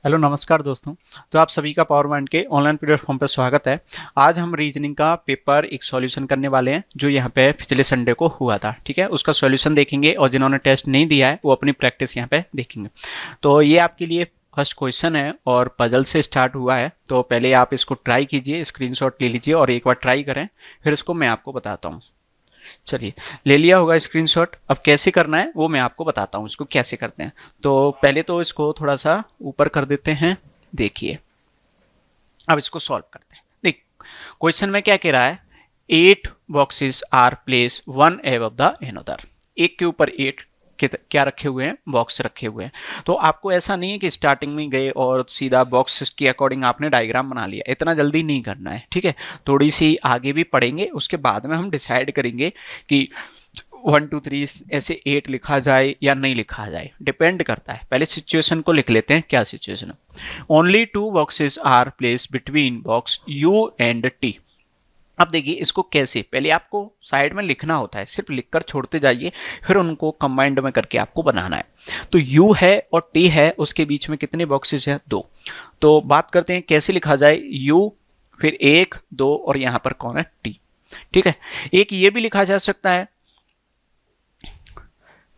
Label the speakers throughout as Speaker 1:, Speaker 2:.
Speaker 1: Hello नमस्कार दोस्तों। तो आप सभी का पावर पॉइंट के ऑनलाइन प्लेटफॉर्म पर स्वागत है। आज हम रीजनिंग का पेपर एक सॉल्यूशन करने वाले हैं जो यहाँ पे पिछले संडे को हुआ था। ठीक है, उसका सॉल्यूशन देखेंगे और जिन्होंने टेस्ट नहीं दिया है वो अपनी प्रैक्टिस यहाँ पे देखेंगे। तो ये आपके लिए फर्स्ट क्वेश्चन है और पजल से स्टार्ट हुआ है। तो पहले आप इसको ट्राई कीजिए, स्क्रीनशॉट ले लीजिए और एक बार ट्राई करें, फिर इसको मैं आपको बताता हूँ। चलिए, ले लिया होगा स्क्रीनशॉट। अब कैसे करना है वो मैं आपको बताता हूँ, इसको कैसे करते हैं। तो पहले तो इसको थोड़ा सा ऊपर कर देते हैं। देखिए, अब इसको सॉल्व करते हैं। देख, क्वेश्चन में क्या कह रहा है, 8 boxes are place one above the another. एक के ऊपर 8 क्या रखे हुए हैं, बॉक्स रखे हुए हैं। तो आपको ऐसा नहीं है कि स्टार्टिंग में गए और सीधा बॉक्स के अकॉर्डिंग आपने डायग्राम बना लिया, इतना जल्दी नहीं करना है। ठीक है, थोड़ी सी आगे भी पढ़ेंगे, उसके बाद में हम डिसाइड करेंगे कि 1 2 3 ऐसे 8 लिखा जाए या नहीं लिखा जाए, डिपेंड करता है। पहले सिचुएशन को लिख लेते हैं, क्या सिचुएशन है। Only 2 boxes are place between box U and T. अब देखिए इसको कैसे, पहले आपको साइड में लिखना होता है, सिर्फ लिखकर छोड़ते जाइए, फिर उनको कंबाइंड में करके आपको बनाना है। तो u है और t है, उसके बीच में कितने बॉक्सेस हैं, 2। तो बात करते हैं कैसे लिखा जाए, u फिर 1 2 और यहां पर कौन है, t। ठीक है, एक ये भी लिखा जा सकता है।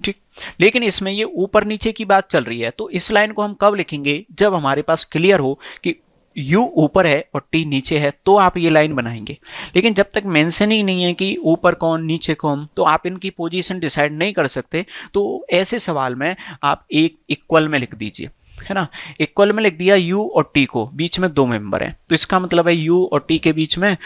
Speaker 1: ठीक, लेकिन इसमें ये ऊपर नीचे की बात चल रही है, तो इस लाइन को हम कब लिखेंगे, जब हमारे पास क्लियर हो कि u ऊपर है और t नीचे है, तो आप ये लाइन बनाएंगे। लेकिन जब तक मेंशन ही नहीं है कि ऊपर कौन नीचे कौन, तो आप इनकी पोजीशन डिसाइड नहीं कर सकते। तो ऐसे सवाल में आप एक इक्वल में लिख दीजिए, है ना। इक्वल में लिख दिया u और t को, बीच में 2 मेंबर हैं, तो इसका मतलब है u और t के बीच में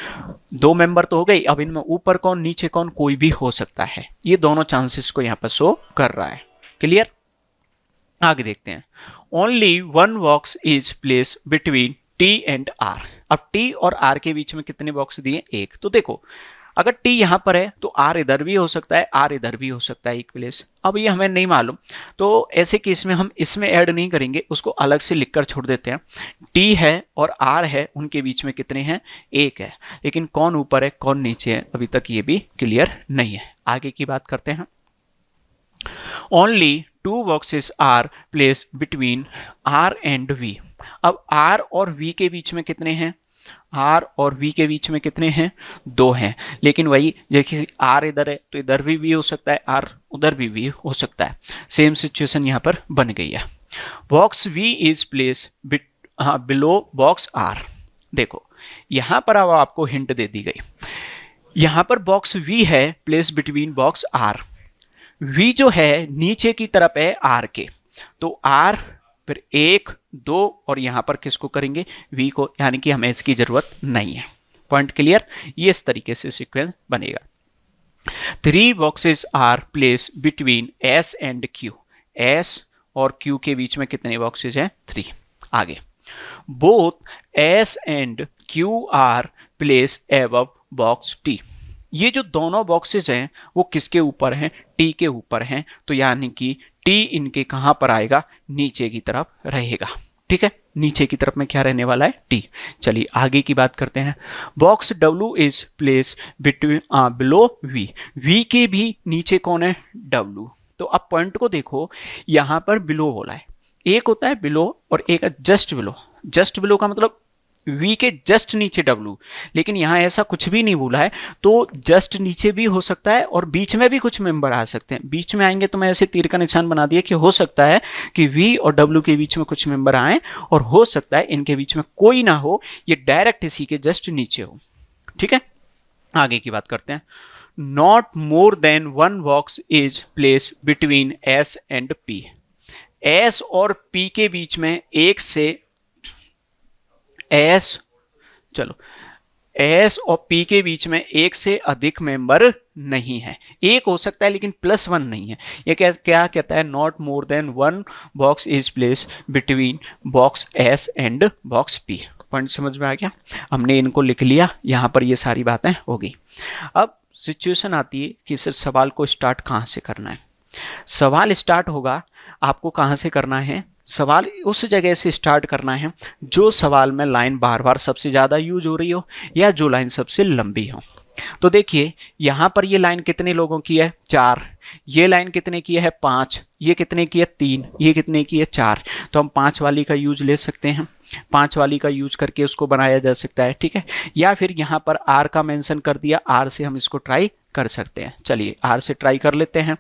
Speaker 1: 2 मेंबर तो हो गई। अब इनमें ऊपर कौन नीचे कौन कोई भी हो सकता है, ये दोनों चांसेस को यहाँ पर शो कर रहा है। क्लियर, आगे देखते हैं। Only 1 box is place between t and r। अब t और r के बीच में कितने बॉक्स दिए, 1। तो देखो, अगर t यहां पर है तो r इधर भी हो सकता है, r इधर भी हो सकता है, एक प्लेस। अब ये हमें नहीं मालूम, तो ऐसे केस में हम इसमें ऐड नहीं करेंगे, उसको अलग से लिखकर छोड़ देते हैं। t है और r है, उनके बीच में कितने हैं, 1 है। लेकिन कौन ऊपर है कौन नीचे है, अभी तक ये भी क्लियर नहीं है। आगे की बात करते हैं। Only 2 boxes are place between r and v। अब r और v के बीच में कितने हैं, r और v के बीच में कितने हैं, 2 हैं। लेकिन वही, जैसे r इधर है तो इधर भी v हो सकता है, r उधर भी v हो सकता है। सेम सिचुएशन यहाँ पर बन गई है। Box v is place below box r। देखो यहाँ पर अब आपको हिंट दे दी गई, यहाँ पर बॉक्स v है place between box r। v जो है नीचे की तरफ है r के, तो r फिर 1 2 और यहां पर किसको करेंगे, v को, यानी कि हमें इसकी जरूरत नहीं है। पॉइंट क्लियर, ये इस तरीके से सीक्वेंस बनेगा। 3 boxes are place between s and q। s और q के बीच में कितने बॉक्सेस हैं, 3। आगे, both s and q are place above box t। ये जो दोनों बॉक्सेस हैं वो किसके ऊपर हैं, t के ऊपर हैं। तो यानी कि t इनके कहां पर आएगा, नीचे की तरफ रहेगा। ठीक है, नीचे की तरफ में क्या रहने वाला है, t। चलिए आगे की बात करते हैं। Box w is place between below v। v के भी नीचे कौन है, w। तो अब पॉइंट को देखो, यहां पर बिलो बोला है, एक होता है बिलो और एक है जस्ट बिलो। जस्ट बिलो का मतलब v के जस्ट नीचे w, लेकिन यहां ऐसा कुछ भी नहीं बोला है। तो जस्ट नीचे भी हो सकता है और बीच में भी कुछ मेंबर आ सकते हैं। बीच में आएंगे तो मैं ऐसे तीर का निशान बना दिया कि हो सकता है कि v और w के बीच में कुछ मेंबर आए, और हो सकता है इनके बीच में कोई ना हो, ये डायरेक्ट इसी के जस्ट नीचे हो। ठीक है, आगे की बात करते हैं। Not more than 1 box is place between s and p। s और p के बीच में एक से S और P के बीच में एक से अधिक मेंबर नहीं है। एक हो सकता है लेकिन +1 नहीं है। ये क्या कहता है, not more than 1 box is place between box S and box P। Point समझ में आ गया, हमने इनको लिख लिया, यहां पर ये सारी बातें हो गई। अब सिचुएशन आती है कि इस सवाल को स्टार्ट कहां से करना है। सवाल स्टार्ट होगा आपको कहां से करना है, सवाल उस जगह से स्टार्ट करना है जो सवाल में लाइन बार बार सबसे ज़्यादा यूज हो रही हो या जो लाइन सबसे लंबी हो। तो देखिए यहां पर ये लाइन कितने लोगों की है, 4, ये लाइन कितने की है, 5, ये कितने की है, 3, ये कितने की है, 4। तो हम 5 वाली का यूज ले सकते हैं, 5 वाली का यूज करके उसको बनाया जा सकता है, ठीक है। या फिर यहाँ पर आर का मेंशन कर दिया, आर से हम इसको ट्राई कर सकते हैं। चलिए आर से ट्राई कर लेते हैं,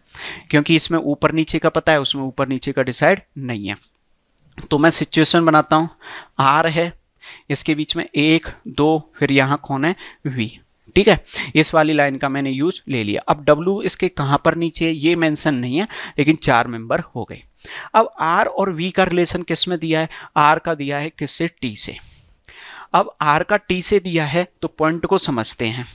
Speaker 1: क्योंकि इसमें ऊपर नीचे का पता है, उसमें ऊपर नीचे का डिसाइड नहीं है। तो मैं सिचुएशन बनाता हूँ, आर है, इसके बीच में 1 2, फिर यहाँ कौन है, वी, ठीक है। इस वाली लाइन का मैंने यूज ले लिया। अब W इसके कहाँ पर नीचे है ये मेंशन नहीं है, लेकिन 4 मेंबर हो गए। अब R और V का रिलेशन किस में दिया है, R का दिया है किससे, T से। अब R का T से दिया है तो पॉइंट को समझते हैं।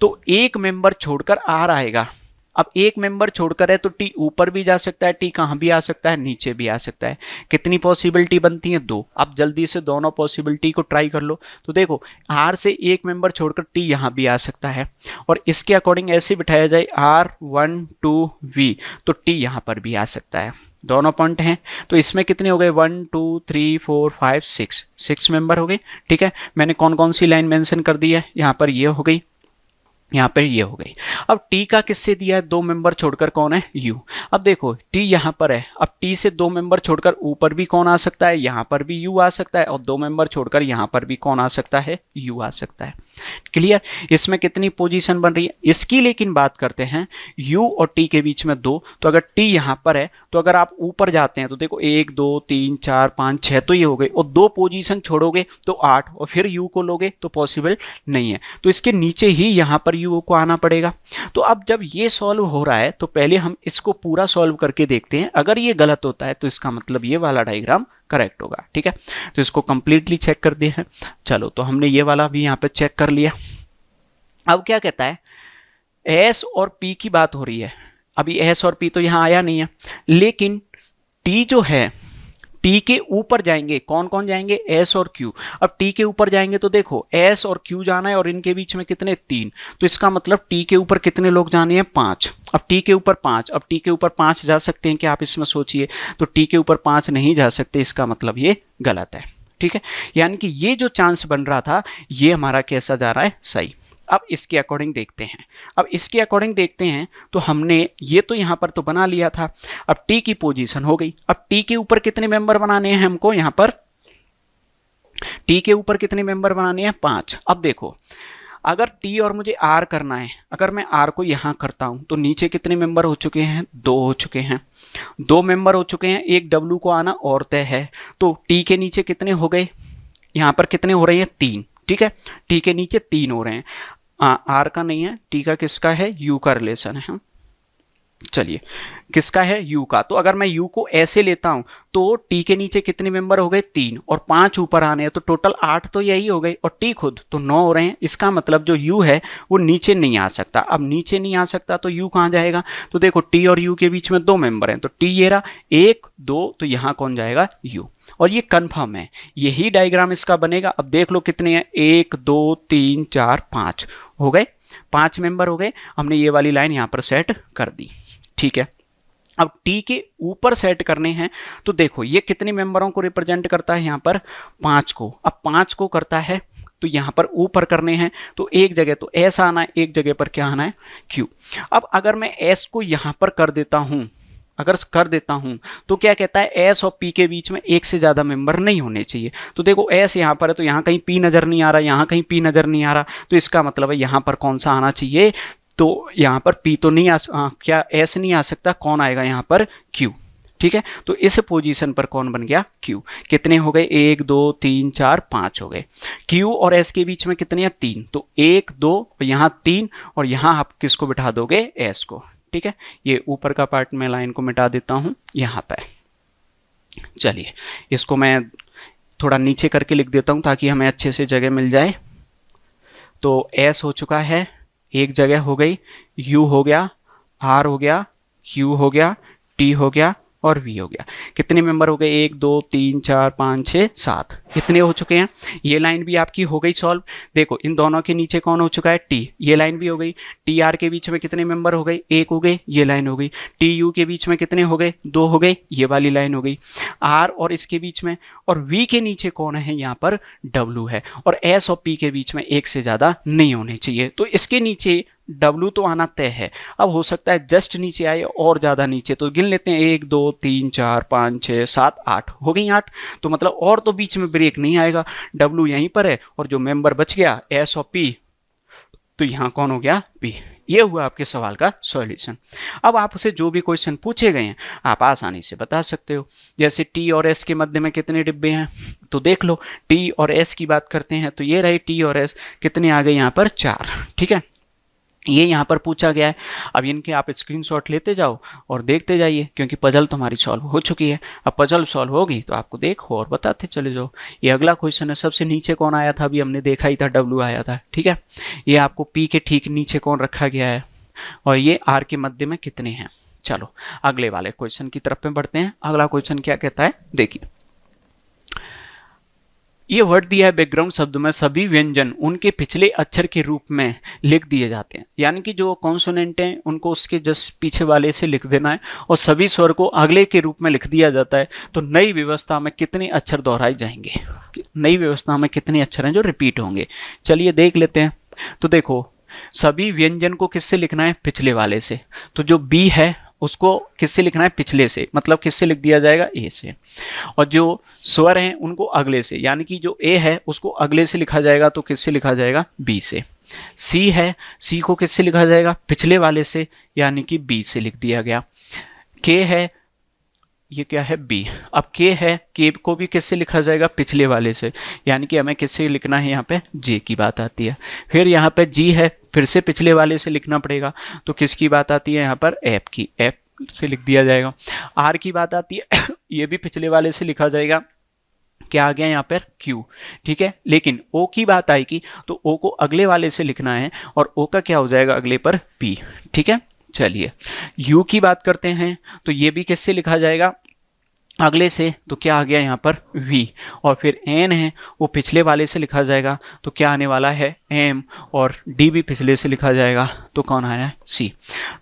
Speaker 1: तो एक मेंबर छोड़कर R आएगा। अब एक मेंबर छोड़कर है तो T ऊपर भी जा सकता है, T कहाँ भी आ सकता है, नीचे भी आ सकता है। कितनी पॉसिबिलिटी बनती है, 2। अब जल्दी से दोनों पॉसिबिलिटी को ट्राई कर लो। तो देखो R से एक मेंबर छोड़कर T यहाँ भी आ सकता है, और इसके अकॉर्डिंग ऐसे बिठाया जाए R1 2 V, तो T यहाँ पर भी आ सकता है। दोनों पॉइंट हैं, तो इसमें कितने हो गए, 1 2 3 4 5 6 मेंबर हो गए, ठीक है। मैंने कौन कौन सी लाइन मेंशन कर दी है, यहाँ पर ये हो गई, यहाँ पर ये हो गई। अब T का किससे दिया है, 2 मेंबर छोड़कर कौन है, U। अब देखो T यहाँ पर है, अब T से 2 मेंबर छोड़कर ऊपर भी कौन आ सकता है, यहाँ पर भी U आ सकता है, और 2 मेंबर छोड़कर यहाँ पर भी कौन आ सकता है, U आ सकता है। क्लियर, इसमें कितनी पोजीशन बन रही है इसकी। लेकिन बात करते हैं U और T के बीच में 2, तो अगर T यहाँ पर है तो अगर आप ऊपर जाते हैं तो देखो 1 2 3 4 5 6 तो ये हो गए, और 2 पोजीशन छोड़ोगे तो 8, और फिर U को लोगे तो पॉसिबल नहीं है, तो इसके नीचे ही यहाँ पर U को आना पड़ेगा। तो अब जब ये सॉल्व हो रहा है तो पहले हम इसको पूरा सॉल्व करके देखते हैं, अगर ये गलत होता है तो इसका मतलब ये वाला डायग्राम करेक्ट होगा, ठीक है। तो इसको कंप्लीटली चेक कर दिया है। चलो तो हमने ये वाला भी यहाँ पे चेक कर लिया। अब क्या कहता है, एस और पी की बात हो रही है। अभी एस और पी तो यहाँ आया नहीं है, लेकिन टी जो है, टी के ऊपर जाएंगे, कौन कौन जाएंगे, एस और क्यू। अब टी के ऊपर जाएंगे तो देखो एस और क्यू जाना है, और इनके बीच में कितने, 3, तो इसका मतलब टी के ऊपर कितने लोग जाने हैं, 5। अब टी के ऊपर 5, अब टी के ऊपर 5 जा सकते हैं क्या, आप इसमें सोचिए। तो टी के ऊपर 5 नहीं जा सकते, इसका मतलब ये गलत है, ठीक है। यानी कि ये जो चांस बन रहा था ये हमारा कैसा जा रहा है, सही। अब इसके अकॉर्डिंग देखते हैं, अब इसके अकॉर्डिंग देखते हैं तो हमने ये तो यहाँ पर तो बना लिया था। अब टी की पोजीशन हो गई, अब टी के ऊपर कितने मेंबर बनाने हैं हमको, यहाँ पर टी के ऊपर कितने मेंबर बनाने हैं, 5। अब देखो अगर टी और मुझे आर करना है, अगर मैं आर को यहाँ करता हूँ तो नीचे कितने मेंबर हो चुके हैं, 2 हो चुके हैं, 2 मेंबर हो चुके हैं, एक डब्ल्यू को आना और तय है। तो टी के नीचे कितने हो गए, यहाँ पर कितने हो रहे हैं, 3, ठीक है। टी के नीचे 3 हो रहे हैं, आर का नहीं है, टी का किसका है, यू का रिलेशन है। चलिए किसका है, यू का। तो अगर मैं यू को ऐसे लेता हूं तो टी के नीचे कितने मेंबर हो गए, 3, और 5 ऊपर आने हैं, तो टोटल 8 तो यही हो गए, और टी खुद तो 9 हो रहे हैं। इसका मतलब जो यू है वो नीचे नहीं आ सकता। अब नीचे नहीं आ सकता तो यू कहाँ जाएगा, तो देखो टी और यू के बीच में 2 मेंबर हैं, तो टी ये रहा 1 2, तो यहाँ कौन जाएगा, यू। और ये कन्फर्म है, यही डायग्राम इसका बनेगा। अब देख लो कितने हैं, 1 2 3 4 5 हो गए, 5 मेंबर हो गए। हमने ये वाली लाइन यहाँ पर सेट कर दी, ठीक है। अब टी के ऊपर सेट करने हैं तो देखो ये कितने मेंबरों को रिप्रेजेंट करता है, यहाँ पर 5 को। अब 5 को करता है तो यहाँ पर ऊपर करने हैं, तो एक जगह तो एस आना है, एक जगह पर क्या आना है, क्यू। अब अगर मैं एस को यहाँ पर कर देता हूँ, अगर कर देता हूं तो क्या कहता है, एस और पी के बीच में एक से ज्यादा मेंबर नहीं होने चाहिए। तो देखो एस यहाँ पर है तो यहाँ कहीं पी नजर नहीं आ रहा, यहाँ कहीं पी नजर नहीं आ रहा, तो इसका मतलब है यहाँ पर कौन सा आना चाहिए, तो यहाँ पर पी तो नहीं क्या एस नहीं आ सकता, कौन आएगा यहाँ पर, क्यू, ठीक है। तो इस पोजीशन पर कौन बन गया, क्यू। कितने हो गए, 1 2 3 4 5 हो गए। क्यू और एस के बीच में कितने हैं, 3, तो 1 2 यहाँ 3, और यहाँ आप किसको बिठा दोगे, एस को, ठीक है। ये ऊपर का पार्ट में लाइन को मिटा देता हूं यहाँ पर। चलिए इसको मैं थोड़ा नीचे करके लिख देता हूं ताकि हमें अच्छे से जगह मिल जाए। तो एस हो चुका है, एक जगह हो गई, यू हो गया, आर हो गया, क्यू हो गया, टी हो गया, और वी हो गया। कितने मेंबर हो गए, 1 2 3 4 5 6 7, इतने हो चुके हैं। ये लाइन भी आपकी हो गई सॉल्व। देखो इन दोनों के नीचे कौन हो चुका है, टी, ये लाइन भी हो गई। टी आर के बीच में कितने मेंबर हो गए, 1 हो गए, ये लाइन हो गई। टी यू के बीच में कितने हो गए, 2 हो गए, ये वाली लाइन हो गई। आर और इसके बीच में, और वी के नीचे कौन है, यहाँ पर डब्ल्यू है, और एस और पी के बीच में एक से ज़्यादा नहीं होने चाहिए। तो इसके नीचे W तो आना तय है। अब हो सकता है जस्ट नीचे आए और ज़्यादा नीचे, तो गिन लेते हैं 1 2 3 4 5 6 7 8, हो गई 8। तो मतलब और तो बीच में ब्रेक नहीं आएगा, W यहीं पर है, और जो मेंबर बच गया S और P, तो यहाँ कौन हो गया, P। ये हुआ आपके सवाल का सॉल्यूशन। अब आपसे जो भी क्वेश्चन पूछे गए हैं आप आसानी से बता सकते हो। जैसे T और S के मध्य में कितने डिब्बे हैं, तो देख लो T और S की बात करते हैं, तो ये रहे T और S, कितने आ गए यहाँ पर, 4, ठीक है। ये यहाँ पर पूछा गया है। अब इनके आप स्क्रीनशॉट लेते जाओ और देखते जाइए, क्योंकि पजल तुम्हारी सॉल्व हो चुकी है। अब पजल सॉल्व होगी तो आपको देखो और बताते चले जाओ। ये अगला क्वेश्चन है, सबसे नीचे कौन आया था, अभी हमने देखा ही था, W आया था, ठीक है। ये आपको P के ठीक नीचे कौन रखा गया है, और ये R के मध्य में कितने हैं। चलो अगले वाले क्वेश्चन की तरफ में बढ़ते हैं। अगला क्वेश्चन क्या कहता है, देखिए। ये वर्ड दिया है बैकग्राउंड शब्द में सभी व्यंजन उनके पिछले अक्षर के रूप में लिख दिए जाते हैं, यानी कि जो कॉन्सोनेंट हैं उनको उसके जस्ट पीछे वाले से लिख देना है, और सभी स्वर को अगले के रूप में लिख दिया जाता है। तो नई व्यवस्था में कितने अक्षर दोहराए जाएंगे, नई व्यवस्था में कितने अक्षर हैं जो रिपीट होंगे, चलिए देख लेते हैं। तो देखो सभी व्यंजन को किससे लिखना है, पिछले वाले से। तो जो बी है उसको किससे लिखना है, पिछले से, मतलब किससे लिख दिया जाएगा, ए से। और जो स्वर हैं उनको अगले से, यानी कि जो ए है उसको अगले से लिखा जाएगा, तो किससे लिखा जाएगा, बी से। सी है, सी को किससे लिखा जाएगा, पिछले वाले से, यानी कि बी से लिख दिया गया। के है, ये क्या है, बी। अब के है, के को भी किससे लिखा जाएगा, पिछले वाले से, यानी कि हमें किससे लिखना है, यहाँ पे जे की बात आती है। फिर यहाँ पे जी है, फिर से पिछले वाले से लिखना पड़ेगा, तो किसकी बात आती है यहाँ पर, एफ की, एफ से लिख दिया जाएगा। आर की बात आती है ये भी पिछले वाले से लिखा जाएगा, क्या आ गया यहाँ पर, क्यू, ठीक है। लेकिन ओ की बात आएगी तो ओ को अगले वाले से लिखना है, और ओ का क्या हो जाएगा अगले पर, पी, ठीक है। चलिए यू की बात करते हैं, तो ये भी किससे लिखा जाएगा, अगले से, तो क्या आ गया यहाँ पर, V। और फिर N है वो पिछले वाले से लिखा जाएगा, तो क्या आने वाला है, M। और D भी पिछले से लिखा जाएगा, तो कौन आया है, C।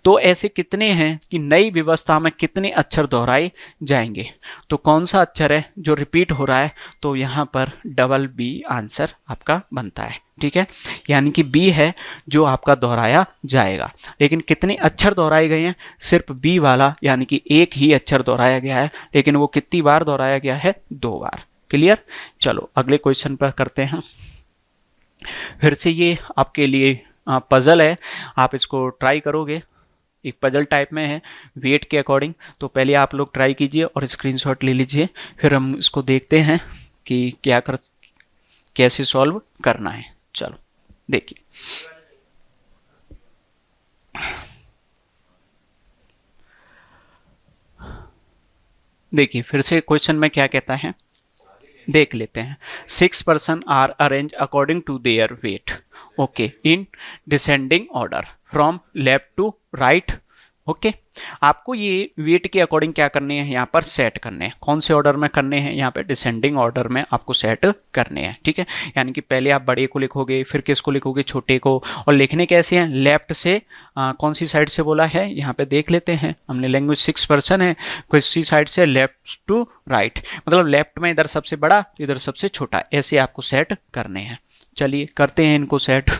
Speaker 1: तो ऐसे कितने हैं कि नई व्यवस्था में कितने अक्षर दोहराए जाएंगे, तो कौन सा अक्षर है जो रिपीट हो रहा है, तो यहाँ पर डबल B आंसर आपका बनता है, ठीक है। यानी कि बी है जो आपका दोहराया जाएगा। लेकिन कितने अक्षर दोहराए गए हैं, सिर्फ बी वाला, यानी कि एक ही अक्षर दोहराया गया है, लेकिन वो कितनी बार दोहराया गया है, 2 बार। क्लियर। चलो अगले क्वेश्चन पर करते हैं। फिर से ये आपके लिए पजल है, आप इसको ट्राई करोगे, एक पजल टाइप में है वेट के अकॉर्डिंग। तो पहले आप लोग ट्राई कीजिए और स्क्रीनशॉट ले लीजिए, फिर हम इसको देखते हैं कि कैसे सॉल्व करना है। चलो देखिए, फिर से क्वेश्चन में क्या कहता है, देख लेते हैं। 6 person are arrange according to their weight, okay, in descending order from left to right, okay. आपको ये वेट के अकॉर्डिंग क्या करने हैं, यहाँ पर सेट करने हैं। कौन से ऑर्डर में करने हैं, यहाँ पे डिसेंडिंग ऑर्डर में आपको सेट करने हैं, ठीक है। यानी कि पहले आप बड़े को लिखोगे, फिर किसको लिखोगे, छोटे को। और लिखने कैसे हैं, लेफ्ट से, कौन सी साइड से बोला है, यहाँ पे देख लेते हैं हमने। लैंग्वेज 6 पर्सन है, किसी साइड से लेफ्ट टू राइट, मतलब लेफ्ट में इधर सबसे बड़ा, इधर सबसे छोटा, ऐसे आपको सेट करने हैं। चलिए करते हैं इनको सेट।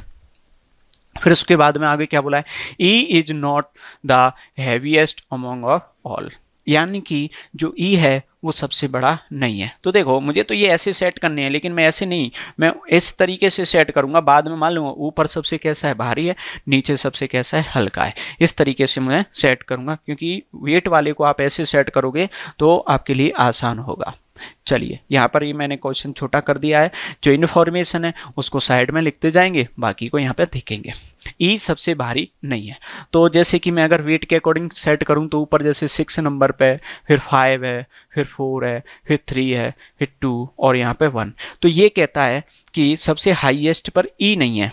Speaker 1: फिर उसके बाद में आगे क्या बोला है, E is not the heaviest among of all, यानी कि जो ई है वो सबसे बड़ा नहीं है। तो देखो मुझे तो ये ऐसे सेट करने हैं, लेकिन मैं ऐसे नहीं, मैं इस तरीके से सेट करूंगा। बाद में मान लूँगा ऊपर सबसे कैसा है, भारी है, नीचे सबसे कैसा है, हल्का है। इस तरीके से मैं सेट करूंगा, क्योंकि वेट वाले को आप ऐसे सेट करोगे तो आपके लिए आसान होगा। चलिए यहाँ पर ये मैंने क्वेश्चन छोटा कर दिया है, जो इन्फॉर्मेशन है उसको साइड में लिखते जाएंगे, बाकी को यहाँ पे दिखेंगे। ई सबसे भारी नहीं है, तो जैसे कि मैं अगर वेट के अकॉर्डिंग सेट करूँ तो ऊपर जैसे 6 नंबर पे, फिर 5 है, फिर 4 है, फिर 3 है, फिर 2 और यहाँ पे 1। तो ये कहता है कि सबसे हाईएस्ट पर ई नहीं है,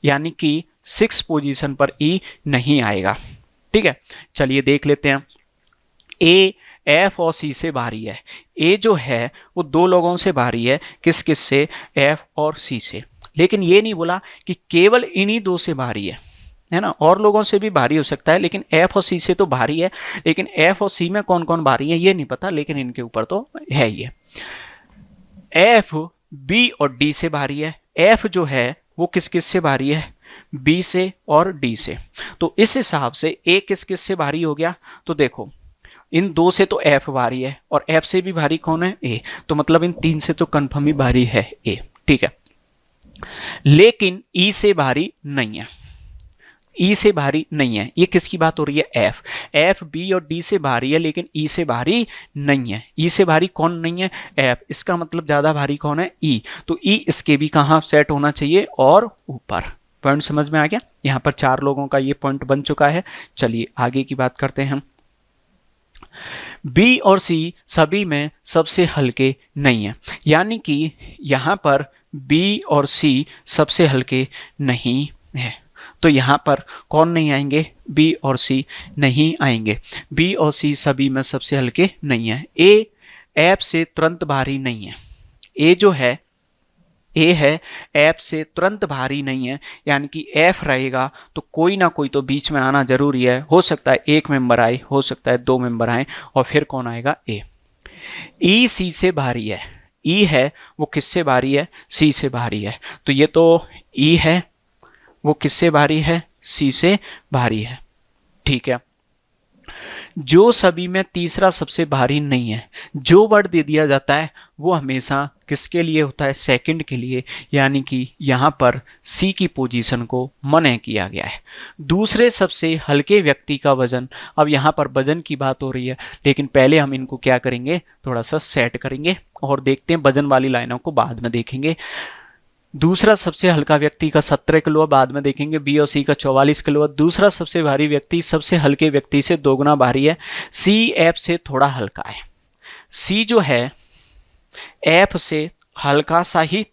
Speaker 1: यानी कि 6 पोजीशन पर ई नहीं आएगा, ठीक है। चलिए देख लेते हैं। ए एफ और सी से भारी है। ए जो है वो दो लोगों से भारी है, किस किस से, एफ और सी से। लेकिन ये नहीं बोला कि केवल इन्हीं दो से भारी है ना, और लोगों से भी भारी हो सकता है, लेकिन एफ और सी से तो भारी है। लेकिन एफ और सी में कौन कौन भारी है ये नहीं पता, लेकिन इनके ऊपर तो है ही है। एफ बी और डी से भारी है। एफ जो है वो किस किस से भारी है, बी से और डी से। तो इस हिसाब से ए किस किस से भारी हो गया, तो देखो इन दो से तो एफ भारी है, और एफ से भी भारी कौन है, ए। तो मतलब इन तीन से तो कंफर्म ही भारी है ए, ठीक है। लेकिन ई से भारी नहीं है, ई से भारी नहीं है। ये किसकी बात हो रही है, एफ। एफ बी और डी से भारी है, लेकिन ई से भारी नहीं है। ई से भारी कौन नहीं है, एफ। इसका मतलब ज्यादा भारी कौन है, ई। तो ई इसके भी कहाँ सेट होना चाहिए, और ऊपर। पॉइंट समझ में आ गया। यहाँ पर चार लोगों का ये पॉइंट बन चुका है। चलिए आगे की बात करते हैं हम। बी और सी सभी में सबसे हल्के नहीं है, यानी कि यहां पर बी और सी सबसे हल्के नहीं है। तो यहां पर कौन नहीं आएंगे, बी और सी नहीं आएंगे। बी और सी सभी में सबसे हल्के नहीं है। ए एफ से तुरंत भारी नहीं है। ए जो है, ए है एफ से तुरंत भारी नहीं है, यानी कि एफ रहेगा तो कोई ना कोई तो बीच में आना जरूरी है। हो सकता है एक मेंबर आए, हो सकता है दो मेंबर आए, और फिर कौन आएगा, ए। ई सी से भारी है। ई है वो किससे भारी है, सी से भारी है। तो ये तो ई है वो किससे भारी है, सी से भारी है, ठीक है। जो सभी में तीसरा सबसे भारी नहीं है, जो वर्ड दे दिया जाता है वो हमेशा किसके लिए होता है, सेकंड के लिए, यानी कि यहाँ पर सी की पोजीशन को मने किया गया है। दूसरे सबसे हल्के व्यक्ति का वजन, अब यहाँ पर वजन की बात हो रही है, लेकिन पहले हम इनको क्या करेंगे, थोड़ा सा सेट करेंगे और देखते हैं, वजन वाली लाइनों को बाद में देखेंगे। दूसरा सबसे हल्का व्यक्ति का 17 किलो, बाद में देखेंगे बी और सी का 44 किलो। दूसरा सबसे भारी व्यक्ति सबसे हल्के व्यक्ति से दोगुना भारी है। सी एफ से थोड़ा हल्का है। सी जो है एफ से हल्का सा ही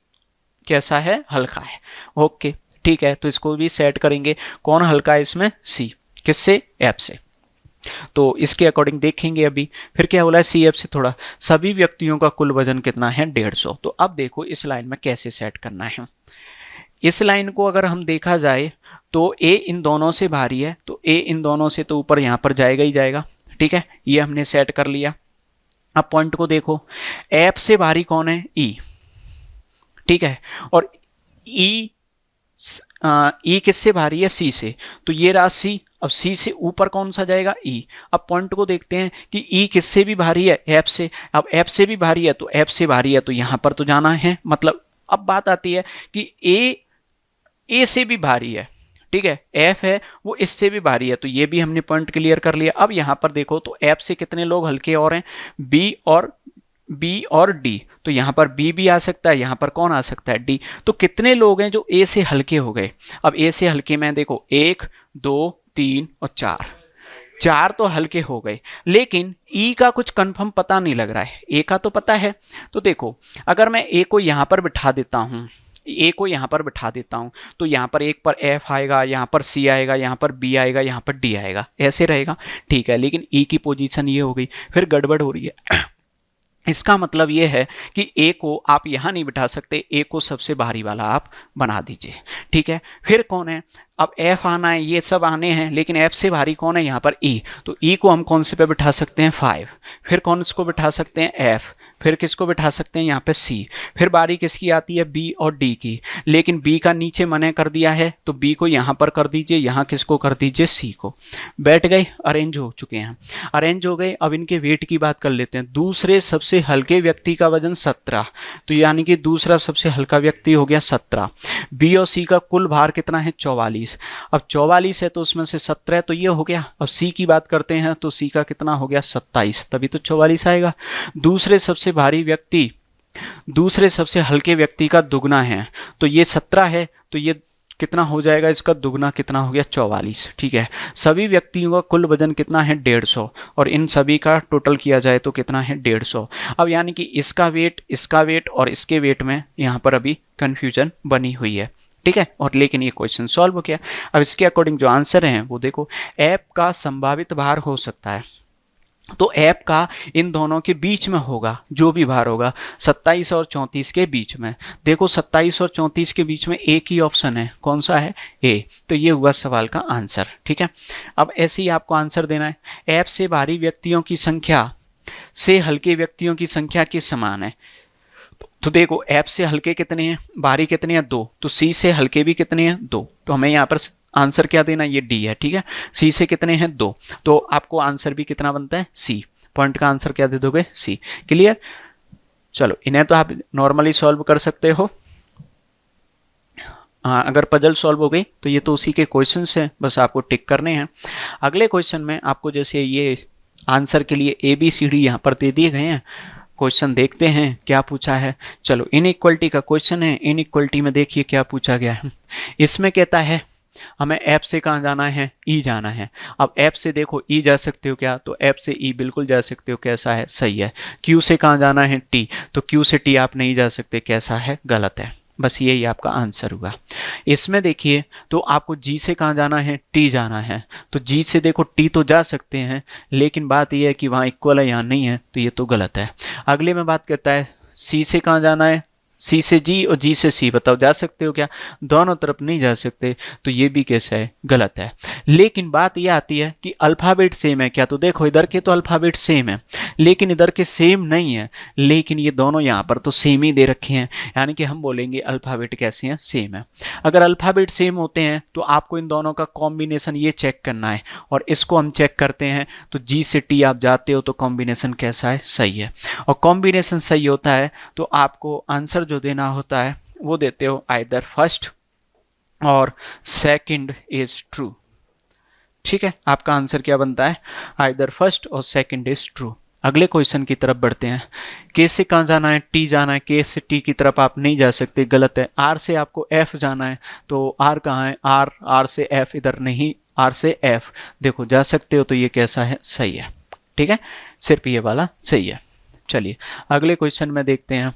Speaker 1: कैसा है, हल्का है। ओके ठीक है, तो इसको भी सेट करेंगे। कौन हल्का है इसमें, सी। किससे, एफ से। तो इसके अकॉर्डिंग देखेंगे अभी। फिर क्या बोला है, सी एफ से थोड़ा। सभी व्यक्तियों का कुल वजन कितना है, 150। तो अब देखो इस लाइन में कैसे सेट करना है। इस लाइन को अगर हम देखा जाए तो ए इन दोनों से भारी है, तो ए इन दोनों से तो ऊपर यहाँ पर जाएगा ही जाएगा, ठीक है। ये हमने सेट कर लिया। अब पॉइंट को देखो, एफ से भारी कौन है, ई, ठीक है। और ई किससे भारी है, सी से। तो ये रहा सी। अब सी से ऊपर कौन सा जाएगा, ई। अब पॉइंट को देखते हैं कि ई किससे भी भारी है, एफ से। अब एफ से भी भारी है तो एफ से भारी है, तो यहां पर तो जाना है। मतलब अब बात आती है कि ए से भी भारी है, ठीक है। एफ है वो इससे भी भारी है, तो ये भी हमने पॉइंट क्लियर कर लिया। अब यहां पर देखो तो एफ से कितने लोग हल्के और हैं, बी और डी। तो यहां पर बी भी आ सकता है, यहां पर कौन आ सकता है, डी। तो कितने लोग हैं जो ए से हल्के हो गए। अब ए से हल्के में देखो 1 2 3 और 4 तो हल्के हो गए, लेकिन ई का कुछ कंफर्म पता नहीं लग रहा है। ए का तो पता है। तो देखो अगर मैं ए को यहां पर बिठा देता हूं, ए को यहां पर बिठा देता हूं, तो यहां पर एक पर एफ आएगा, यहां पर सी आएगा, यहां पर बी आएगा, यहां पर डी आएगा, ऐसे रहेगा, ठीक है। लेकिन ई की पोजीशन ये हो गई, फिर गड़बड़ हो रही है। इसका मतलब ये है कि ए को आप यहां नहीं बिठा सकते, ए को सबसे भारी वाला आप बना दीजिए, ठीक है। फिर कौन है, अब एफ आना है, ये सब आने हैं, लेकिन एफ से भारी कौन है, यहां पर ई। तो ई को हम कौन से पे बिठा सकते हैं, 5। फिर कौन इसको बिठा सकते हैं, एफ। फिर किसको बिठा सकते हैं, यहाँ पे सी। फिर बारी किसकी आती है, बी और डी की। लेकिन बी का नीचे मने कर दिया है, तो बी को यहाँ पर कर दीजिए, यहाँ किसको कर दीजिए, सी को। बैठ गए, अरेंज हो चुके हैं, अरेंज हो गए। अब इनके वेट की बात कर लेते हैं। दूसरे सबसे हल्के व्यक्ति का वजन 17, तो यानी कि दूसरा सबसे हल्का व्यक्ति हो गया 17। बी और सी का कुल भार कितना है, 44। अब 44 है तो उसमें से 17 तो ये हो गया। अब सी की बात करते हैं तो सी का कितना हो गया, 27, तभी तो 44 आएगा। दूसरे सबसे भारी व्यक्ति दूसरे सबसे हल्के व्यक्ति का दुगना है, तो ये 17 है, तो ये कितना हो जाएगा, इसका दुगना कितना हो गया, 44, ठीक है। सभी व्यक्तियों का कुल वजन कितना है, 150, और इन सभी का टोटल किया जाए तो कितना है, 150। अब यानी कि इसका वेट और इसके वेट में यहाँ पर अभी कंफ्यूजन बनी हुई है, ठीक है। और लेकिन ये क्वेश्चन सॉल्व हो गया। अब इसके अकॉर्डिंग जो आंसर है वो देखो, एफ का संभावित भार हो सकता है, तो ऐप का इन दोनों के बीच में होगा, जो भी भार होगा 27 और 34 के बीच में। देखो 27 और 34 के बीच में एक ही ऑप्शन है, कौन सा है, ए। तो ये हुआ सवाल का आंसर। ठीक है, अब ऐसे ही आपको आंसर देना है। ऐप से भारी व्यक्तियों की संख्या से हल्के व्यक्तियों की संख्या के समान है। तो देखो ऐप से हल्के कितने हैं, भारी कितने हैं, 2। तो सी से हल्के भी कितने हैं, 2। तो हमें यहाँ पर आंसर क्या देना, ये डी है। ठीक है, सी से कितने हैं, 2। तो आपको आंसर भी कितना बनता है, सी। पॉइंट का आंसर क्या दे दोगे, सी। क्लियर। चलो इन्हें तो आप नॉर्मली सॉल्व कर सकते हो। अगर पजल सॉल्व हो गई तो ये तो उसी के क्वेश्चंस हैं, बस आपको टिक करने हैं। अगले क्वेश्चन में आपको जैसे ये आंसर के लिए ए बी सी डी यहाँ पर दे दिए गए हैं। क्वेश्चन देखते हैं क्या पूछा है। चलो इनइक्वलिटी का क्वेश्चन है। इनइक्वलिटी में देखिए क्या पूछा गया है। इसमें कहता है हमें ऐप से कहाँ जाना है, ई जाना है। अब ऐप से देखो ई जा सकते हो क्या, तो ऐप से ई बिल्कुल जा सकते हो, कैसा है, सही है। क्यू से कहाँ जाना है, टी। तो क्यू से टी आप नहीं जा सकते, कैसा है, गलत है। बस यही आपका आंसर हुआ। इसमें देखिए तो आपको जी से कहाँ जाना है, टी जाना है। तो जी से देखो टी तो जा सकते हैं, लेकिन बात यह है कि वहाँ इक्वल है, यहाँ नहीं है, तो ये तो गलत है। अगले में बात करता है सी से कहाँ जाना है, सी से जी और जी से सी। बताओ जा सकते हो क्या, दोनों तरफ नहीं जा सकते, तो ये भी कैसा है, गलत है। लेकिन बात ये आती है कि अल्फाबेट सेम है क्या, तो देखो इधर के तो अल्फाबेट सेम है, लेकिन इधर के सेम नहीं है। लेकिन ये दोनों यहाँ पर तो सेम ही दे रखे हैं, यानी कि हम बोलेंगे अल्फाबेट कैसे हैं, सेम है। अगर अल्फाबेट सेम होते हैं तो आपको इन दोनों का कॉम्बिनेशन ये चेक करना है, और इसको हम चेक करते हैं। तो जी से टी आप जाते हो तो कॉम्बिनेशन कैसा है, सही है। और कॉम्बिनेशन सही होता है तो आपको आंसर जो देना होता है वो देते हो आइदर फर्स्ट और सेकंड इज ट्रू। ठीक है, आपका आंसर क्या बनता है, आइदर फर्स्ट और सेकंड इज ट्रू। अगले क्वेश्चन की तरफ बढ़ते हैं। के से कहाँ जाना है, टी जाना है। के से टी की तरफ आप नहीं जा सकते, गलत है। आर से आपको एफ जाना है, तो आर कहाँ है, आर। आर से एफ इधर नहीं, आर से एफ देखो जा सकते हो, तो ये कैसा है, सही है। ठीक है, सिर्फ ये वाला सही है। चलिए अगले क्वेश्चन में देखते हैं।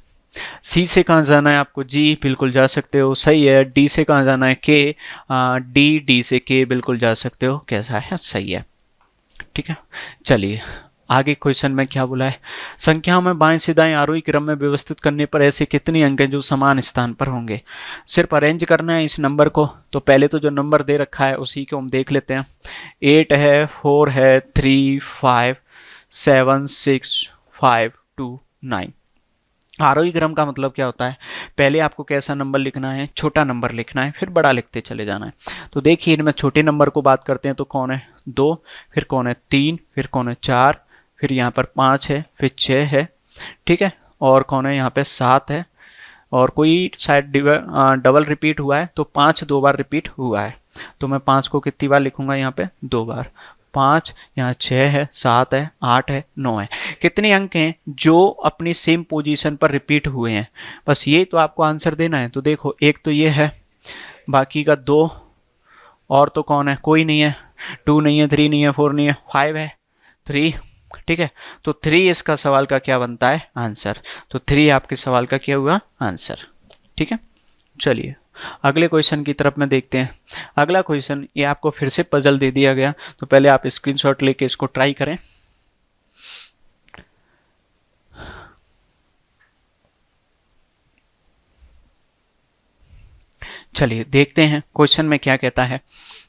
Speaker 1: सी से कहाँ जाना है आपको, जी बिल्कुल जा सकते हो, सही है। डी से कहाँ जाना है, के। डी, डी से के बिल्कुल जा सकते हो, कैसा है, सही है। ठीक है, चलिए आगे क्वेश्चन में क्या बोला है। संख्याओं में बाएं से दाएं आरोही क्रम में व्यवस्थित करने पर ऐसे कितने अंक हैं जो समान स्थान पर होंगे। सिर्फ अरेंज करना है इस नंबर को। तो पहले तो जो नंबर दे रखा है उसी को हम देख लेते हैं। 8 है, 4 है, 3, 5, 7, 6, 5, 2, 9। आरोही क्रम का मतलब क्या होता है, पहले आपको कैसा नंबर लिखना है, छोटा नंबर लिखना है, फिर बड़ा लिखते चले जाना है। तो देखिए इनमें छोटे नंबर को बात करते हैं तो कौन है, 2, फिर कौन है 3, फिर कौन है 4, फिर यहाँ पर 5 है, फिर 6 है। ठीक है, और कौन है यहाँ पे 7 है, और कोई शायद डबल रिपीट हुआ है, तो 5 2 बार रिपीट हुआ है। तो मैं 5 को कितनी बार लिखूंगा, यहाँ पे 2 बार। 5, यहाँ 6 है, 7 है, 8 है, 9 है। कितने अंक हैं जो अपनी सेम पोजीशन पर रिपीट हुए हैं, बस ये तो आपको आंसर देना है। तो देखो एक तो ये है, बाकी का 2, और तो कौन है, कोई नहीं है। 2 नहीं है, 3 नहीं है, 4 नहीं है, 5 है, 3। ठीक है, तो 3 इसका सवाल का क्या बनता है, आंसर। तो 3 आपके सवाल का क्या हुआ, आंसर। ठीक है, चलिए अगले क्वेश्चन की तरफ में देखते हैं। अगला क्वेश्चन ये आपको फिर से पजल दे दिया गया, तो पहले आप स्क्रीनशॉट लेके इसको ट्राई करें। चलिए देखते हैं क्वेश्चन में क्या कहता है।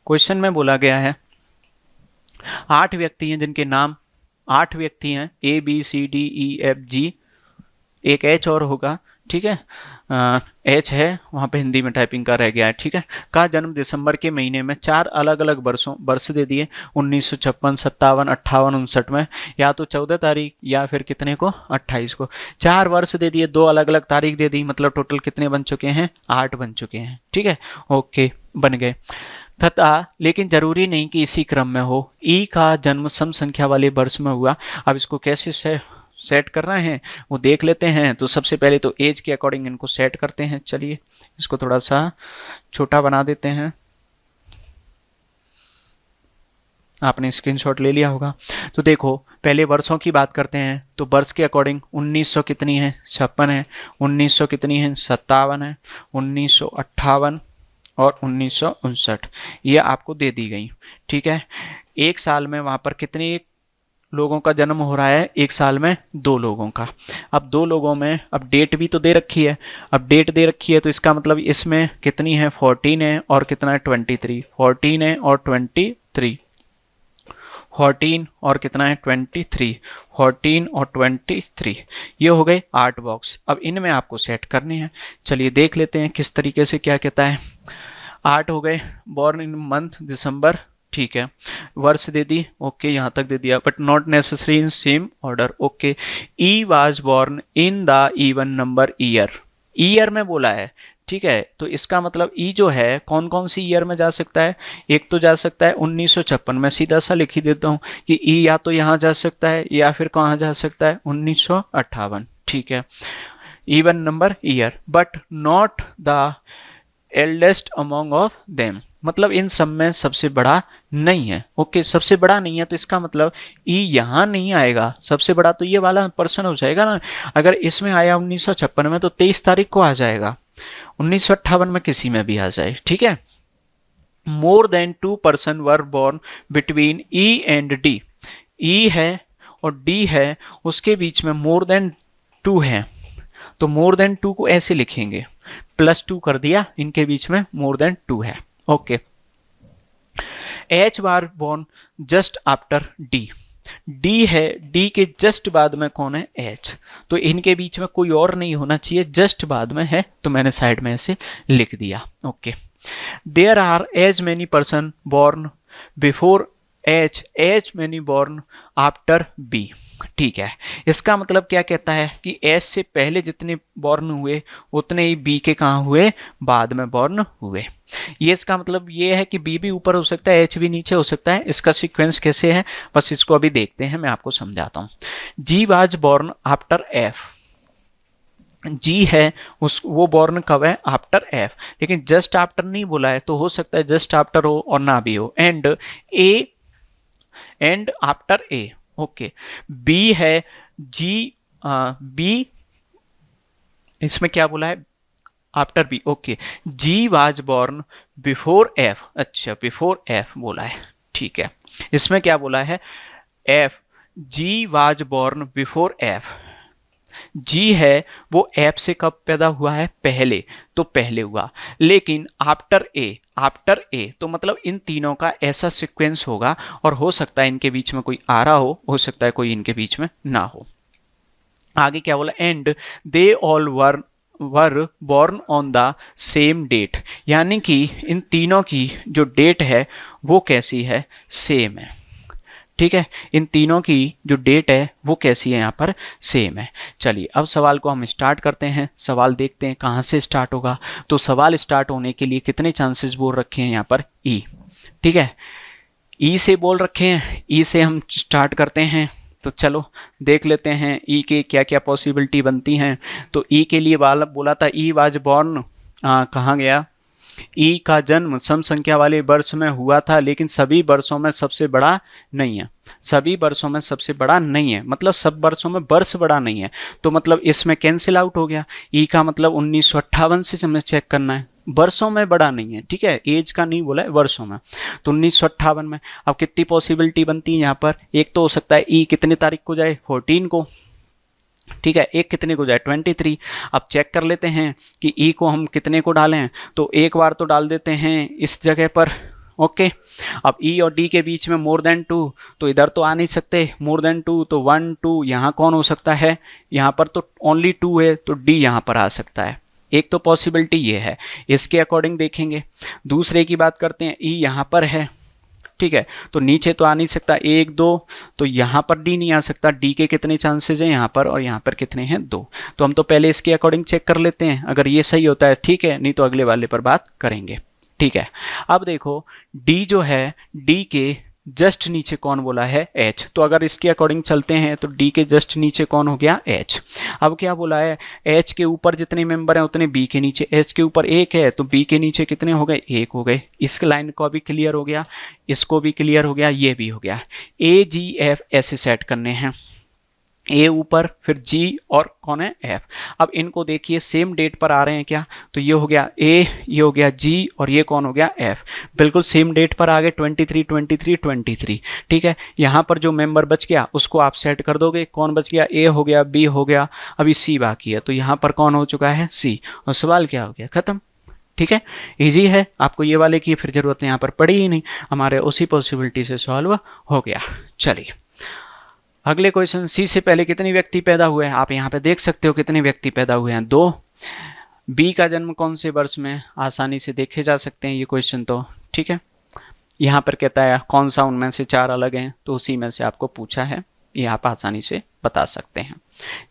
Speaker 1: क्वेश्चन में बोला गया है 8 व्यक्ति हैं जिनके नाम, 8 व्यक्ति हैं, A B C D E F G, एक एच और होगा। ठीक है, एच है वहाँ पे, हिंदी में टाइपिंग का रह गया है। ठीक है, का जन्म दिसंबर के महीने में 4 अलग अलग वर्ष दे दिए, 1956, 57, 58, 59 में, या तो 14 तारीख या फिर कितने को, 28 को। 4 वर्ष दे दिए, 2 अलग अलग तारीख दे दी, मतलब टोटल कितने बन चुके हैं, 8 बन चुके हैं। ठीक है, ओके बन गए। तथा लेकिन जरूरी नहीं कि इसी क्रम में हो। ई का जन्म सम संख्या वाले वर्ष में हुआ। अब इसको कैसे सेट करना है वो देख लेते हैं। तो सबसे पहले तो एज के अकॉर्डिंग इनको सेट करते हैं। चलिए इसको थोड़ा सा छोटा बना देते हैं, आपने स्क्रीनशॉट ले लिया होगा। तो देखो पहले वर्षों की बात करते हैं, तो वर्ष के अकॉर्डिंग 1900 कितनी है, 56 है, 1900 कितनी है, 57 है, 1958 और 1959 ये आपको दे दी गई। ठीक है, एक साल में वहाँ पर कितनी लोगों का जन्म हो रहा है एक साल में? 2 लोगों का। अब 2 लोगों में अब डेट भी तो दे रखी है, अब डेट दे रखी है तो इसका मतलब इसमें कितनी है? 14 है और कितना है? 23। 14 है और 23, 14 और कितना है? 23, 14 और 23, ये हो गए 8 बॉक्स। अब इनमें आपको सेट करने हैं। चलिए देख लेते हैं किस तरीके से क्या कहता है। 8 हो गए, बॉर्न इन मंथ दिसंबर, ठीक है। वर्ष दे दी, ओके, यहाँ तक दे दिया, but not necessary in same order, okay. E was born in the even number year, year में बोला है, ठीक है। तो इसका मतलब ई जो है कौन कौन सी ईयर में जा सकता है? एक तो जा सकता है 1956, मैं सीधा सा लिख ही देता हूँ कि ई या तो यहाँ जा सकता है या फिर कहाँ जा सकता है? 1958, ठीक है। Even number year, but not the eldest among of them, मतलब इन सब में सबसे बड़ा नहीं है, ओके। सबसे बड़ा नहीं है तो इसका मतलब ई यहाँ नहीं आएगा, सबसे बड़ा तो ये वाला पर्सन हो जाएगा ना। अगर इसमें आया 1956 में तो 23 तारीख को आ जाएगा, 1958 में किसी में भी आ जाए, ठीक है। More than 2 person were born between E and D, E है और डी है, उसके बीच में मोर देन 2 है, तो मोर देन 2 को ऐसे लिखेंगे, +2 कर दिया, इनके बीच में मोर देन 2 है, okay. H was born just after D, D है, डी के जस्ट बाद में कौन है? एच, तो इनके बीच में कोई और नहीं होना चाहिए, जस्ट बाद में है तो मैंने साइड में ऐसे लिख दिया, ओके। There are as many person born before H, as many born after B, ठीक है। इसका मतलब क्या कहता है कि एच से पहले जितने बॉर्न हुए उतने ही बी के कहाँ हुए? बाद में बॉर्न हुए। ये इसका मतलब ये है कि बी भी ऊपर हो सकता है, एच भी नीचे हो सकता है। इसका सीक्वेंस कैसे है बस इसको अभी देखते हैं, मैं आपको समझाता हूँ। जी was born after F, G है उस वो बॉर्न कब है? आफ्टर एफ, लेकिन जस्ट आफ्टर नहीं बोला है, तो हो सकता है जस्ट आफ्टर हो और ना भी हो। And A, and after A, okay. B है, जी बी, इसमें क्या बोला है? After B, okay. G was born before F, अच्छा बिफोर एफ बोला है, ठीक है। इसमें क्या बोला है? F, G was born before F, G है वो एफ से कब पैदा हुआ है? पहले, तो पहले हुआ। लेकिन आफ्टर ए, आफ्टर ए तो मतलब इन तीनों का ऐसा सीक्वेंस होगा और हो सकता है इनके बीच में कोई आ रहा हो सकता है कोई इनके बीच में ना हो। आगे क्या बोला? And they all were born on the same date, यानी कि इन तीनों की जो डेट है वो कैसी है? सेम है, ठीक है। इन तीनों की जो डेट है वो कैसी है? यहाँ पर सेम है। चलिए अब सवाल को हम स्टार्ट करते हैं। सवाल देखते हैं कहाँ से स्टार्ट होगा। तो सवाल स्टार्ट होने के लिए कितने चांसेस बोल रखे हैं यहाँ पर? ई, ठीक है, ई से बोल रखे हैं। ई से हम स्टार्ट करते हैं, तो चलो देख लेते हैं ई के क्या क्या पॉसिबिलिटी बनती हैं। तो ई के लिए वाला बोला था ई वाज बॉर्न, कहाँ गया? ई का जन्म सम संख्या वाले वर्ष में हुआ था, लेकिन सभी वर्षों में सबसे बड़ा नहीं है। सभी वर्षों में सबसे बड़ा नहीं है मतलब सब वर्षों में वर्ष बड़ा नहीं है, तो मतलब इसमें कैंसिल आउट हो गया। ई का मतलब 1958 से हमें चेक करना है, वर्षों में बड़ा नहीं है, ठीक है, एज का नहीं बोला है, वर्षों में। तो 1958 में अब कितनी पॉसिबिलिटी बनती है यहाँ पर? एक तो हो सकता है ई कितनी तारीख को जाए? 14 को, ठीक है। एक कितने को जाए? 23। अब चेक कर लेते हैं कि ई को हम कितने को डालें, तो एक बार तो डाल देते हैं इस जगह पर, ओके। अब ई और डी के बीच में मोर देन 2, तो इधर तो आ नहीं सकते, मोर देन 2 तो 1 2, यहाँ कौन हो सकता है? यहाँ पर तो ओनली 2 है, तो डी यहाँ पर आ सकता है। एक तो पॉसिबिलिटी ये है, इसके अकॉर्डिंग देखेंगे। दूसरे की बात करते हैं, ई यहाँ पर है, ठीक है, तो नीचे तो आ नहीं सकता 1 2, तो यहाँ पर डी नहीं आ सकता। डी के कितने चांसेस हैं यहाँ पर और यहाँ पर कितने हैं? 2। तो हम तो पहले इसके अकॉर्डिंग चेक कर लेते हैं, अगर ये सही होता है ठीक है, नहीं तो अगले वाले पर बात करेंगे, ठीक है। अब देखो डी जो है, डी के जस्ट नीचे कौन बोला है? एच, तो अगर इसके अकॉर्डिंग चलते हैं तो डी के जस्ट नीचे कौन हो गया? एच। अब क्या बोला है? एच के ऊपर जितने मेंबर हैं उतने बी के नीचे, एच के ऊपर 1 है तो बी के नीचे कितने हो गए? 1 हो गए। इस लाइन को भी क्लियर हो गया, इसको भी क्लियर हो गया, ये भी हो गया। ए जी एफ ऐसे सेट करने हैं, ए ऊपर, फिर जी और कौन है एफ। अब इनको देखिए सेम डेट पर आ रहे हैं क्या, तो ये हो गया ए, ये हो गया जी और ये कौन हो गया एफ, बिल्कुल सेम डेट पर आ गए 23 23 23। ठीक है, यहाँ पर जो मेंबर बच गया उसको आप सेट कर दोगे, कौन बच गया, ए हो गया, बी हो गया, अभी सी बाकी है, तो यहाँ पर कौन हो चुका है, सी, और सवाल क्या हो गया, खत्म। ठीक है, इजी है, आपको ये वाले की फिर जरूरत यहाँ पर पड़ी ही नहीं, हमारे उसी पॉसिबिलिटी से सॉल्व हो गया। चलिए अगले क्वेश्चन, सी से पहले कितने व्यक्ति पैदा हुए हैं, आप यहाँ पे देख सकते हो कितने व्यक्ति पैदा हुए हैं, 2। बी का जन्म कौन से वर्ष में, आसानी से देखे जा सकते हैं ये क्वेश्चन तो। ठीक है, यहाँ पर कहता है कौन सा उनमें से 4 अलग हैं, तो उसी में से आपको पूछा है, ये आप आसानी से बता सकते हैं।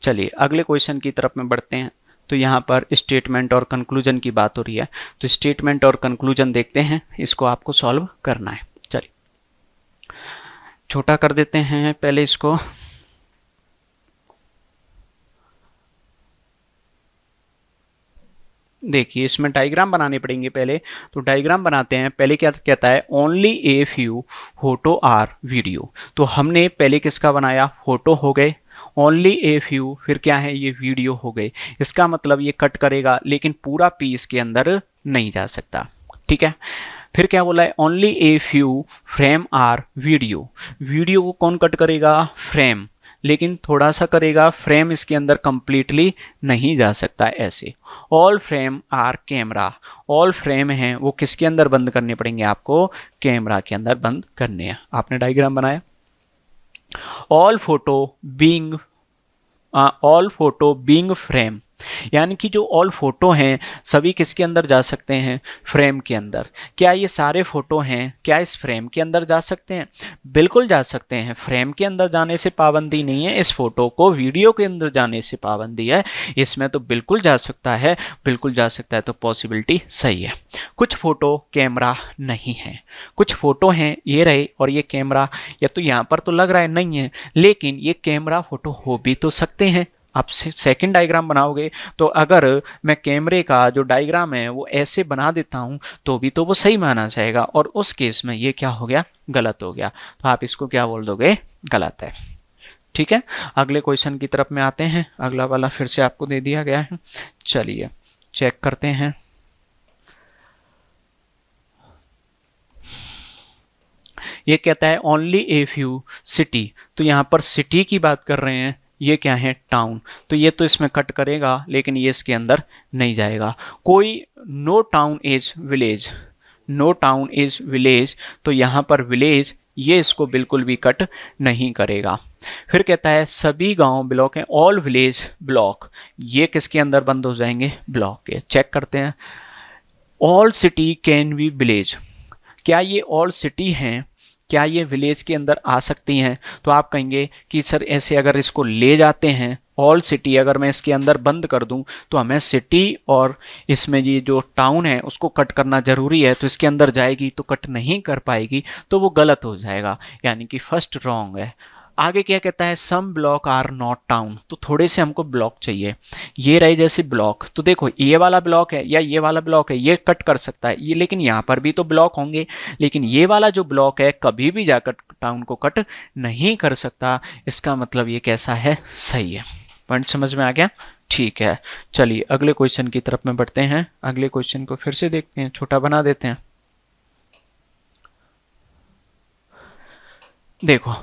Speaker 1: चलिए अगले क्वेश्चन की तरफ में बढ़ते हैं। तो यहाँ पर स्टेटमेंट और कंक्लूजन की बात हो रही है, तो स्टेटमेंट और कंक्लूजन देखते हैं, इसको आपको सॉल्व करना है। चलिए छोटा कर देते हैं पहले इसको। देखिए इसमें डायग्राम बनाने पड़ेंगे पहले, तो डायग्राम बनाते हैं। पहले क्या कहता है, only a few photo are video, तो हमने पहले किसका बनाया, फोटो हो गए, ओनली ए फ्यू, फिर क्या है ये वीडियो हो गए। इसका मतलब ये कट करेगा लेकिन पूरा पीस के अंदर नहीं जा सकता। ठीक है, फिर क्या बोला है, only a few frame are video, video को कौन कट करेगा, फ्रेम, लेकिन थोड़ा सा करेगा, फ्रेम इसके अंदर कंप्लीटली नहीं जा सकता ऐसे। All frame are camera, all frame हैं वो किसके अंदर बंद करने पड़ेंगे आपको, कैमरा के अंदर बंद करने हैं। आपने डायग्राम बनाया। ऑल फोटो बीइंग फ्रेम, यानी कि जो ऑल फोटो हैं सभी किसके अंदर जा सकते हैं, फ्रेम के अंदर। क्या ये सारे फोटो हैं, क्या इस फ्रेम के अंदर जा सकते हैं, बिल्कुल जा सकते हैं। फ्रेम के अंदर जाने से पाबंदी नहीं है, इस फोटो को वीडियो के अंदर जाने से पाबंदी है, इसमें तो बिल्कुल जा सकता है, बिल्कुल जा सकता है, तो पॉसिबिलिटी सही है। कुछ फोटो कैमरा नहीं है, कुछ फोटो हैं ये रहे और ये कैमरा, या तो यहाँ पर तो लग रहा है नहीं है, लेकिन ये कैमरा फोटो हो भी तो सकते हैं। आप सेकंड डायग्राम बनाओगे तो अगर मैं कैमरे का जो डायग्राम है वो ऐसे बना देता हूं तो भी तो वो सही माना जाएगा, और उस केस में ये क्या हो गया, गलत हो गया, तो आप इसको क्या बोल दोगे, गलत है। ठीक है, अगले क्वेश्चन की तरफ में आते हैं। अगला वाला फिर से आपको दे दिया गया है, चलिए चेक करते हैं। ये कहता है ओनली ए फ्यू सिटी, तो यहाँ पर सिटी की बात कर रहे हैं, ये क्या है, टाउन, तो ये तो इसमें कट करेगा लेकिन ये इसके अंदर नहीं जाएगा। कोई no town is village, no town is village, तो यहाँ पर विलेज ये इसको बिल्कुल भी कट नहीं करेगा। फिर कहता है सभी गांव ब्लॉक हैं, ऑल विलेज ब्लॉक, ये किसके अंदर बंद हो जाएंगे, ब्लॉक के। चेक करते हैं, all city can be village, क्या ये ऑल सिटी हैं, क्या ये विलेज के अंदर आ सकती हैं, तो आप कहेंगे कि सर ऐसे अगर इसको ले जाते हैं, ऑल सिटी अगर मैं इसके अंदर बंद कर दूं तो हमें सिटी और इसमें ये जो टाउन है उसको कट करना जरूरी है, तो इसके अंदर जाएगी तो कट नहीं कर पाएगी, तो वो गलत हो जाएगा, यानी कि फर्स्ट रॉन्ग है। आगे क्या कहता है, सम ब्लॉक आर नॉट टाउन, तो थोड़े से हमको ब्लॉक चाहिए, ये रहे जैसे ब्लॉक, तो देखो ये वाला ब्लॉक है या ये वाला ब्लॉक है, ये कट कर सकता है ये, लेकिन यहाँ पर भी तो ब्लॉक होंगे, लेकिन ये वाला जो ब्लॉक है कभी भी जाकर टाउन को कट नहीं कर सकता। इसका मतलब ये कैसा है, सही है। पॉइंट समझ में आ गया, ठीक है। चलिए अगले क्वेश्चन की तरफ में बढ़ते हैं। अगले क्वेश्चन को फिर से देखते हैं, छोटा बना देते हैं। देखो